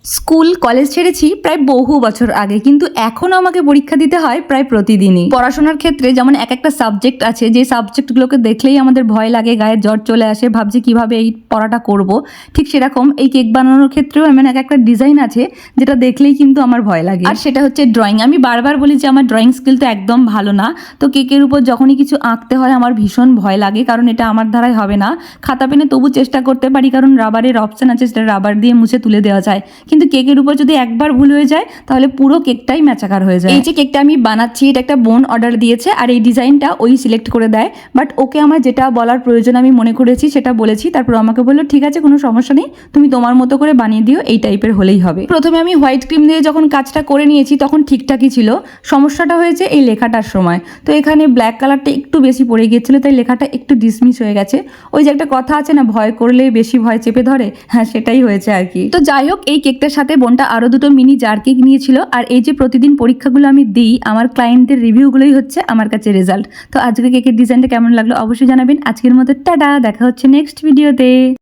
School college ছেড়েছি প্রায় বহু বছর আগে, কিন্তু এখনও আমাকে পরীক্ষা দিতে হয় প্রায় প্রতিদিনই। পড়াশোনার ক্ষেত্রে যেমন এক একটা সাবজেক্ট আছে, যে সাবজেক্টগুলোকে দেখলেই আমাদের ভয় লাগে, গায়ে জ্বর চলে আসে, ভাবছি কিভাবে এই পড়াটা করব। ঠিক সেরকম এই কেক বানানোর ক্ষেত্রেও এমন এক একটা ডিজাইন আছে যেটা দেখলেই কিন্তু আমার ভয় লাগে, আর সেটা হচ্ছে ড্রয়িং। আমি বারবার বলি যে আমার ড্রয়িং স্কিল তো একদম ভালো না, তো কেকের উপর যখনই কিছু আঁকতে হয় আমার ভীষণ ভয় লাগে, কারণ এটা আমার দ্বারাই হবে না। খাতা পেনে তবু চেষ্টা করতে পারি, কারণ রাবারের অপশন আছে, সেটা রাবার দিয়ে মুছে তুলে দেওয়া যায়, কিন্তু কেকের উপর যদি একবার ভুল হয়ে যায় তাহলে পুরো কেকটাই ম্যাচাকার হয়ে যায়। এই যে কেকটা আমি বানাচ্ছি, এটা একটা বোন অর্ডার দিয়েছে, আর এই ডিজাইনটা ওই সিলেক্ট করে দেয়, বাট ওকে আমার যেটা বলার প্রয়োজন আমি মনে করেছি সেটা বলেছি। তারপর আমাকে বললো ঠিক আছে, কোনো সমস্যা নেই, তুমি তোমার মতো করে বানিয়ে দিও, এই টাইপের হলেই হবে। প্রথমে আমি হোয়াইট ক্রিম দিয়ে যখন কাজটা করে নিয়েছি তখন ঠিকঠাকই ছিল, সমস্যাটা হয়েছে এই লেখাটার সময়। তো এখানে ব্ল্যাক কালারটা একটু বেশি পড়ে গিয়েছিল, তাই লেখাটা একটু ডিসমিস হয়ে গেছে। ওই যে একটা কথা আছে না, ভয় করলে বেশি ভয় চেপে ধরে, হ্যাঁ সেটাই হয়েছে আর কি। তো যাই হোক, এই কেকটার সাথে বোনটা আরো দুটো মিনি জার কেক নিয়েছিল, আর এই যে প্রতিদিন পরীক্ষাগুলো আমি দিই, আমার ক্লায়েন্টদের রিভিউগুলোই হচ্ছে আমার কাছে রেজাল্ট। তো আজকে কেকের ডিজাইনটা কেমন লাগলো অবশ্যই জানাবেন। আজকের মতো টাটা, দেখা হচ্ছে নেক্সট ভিডিওতে।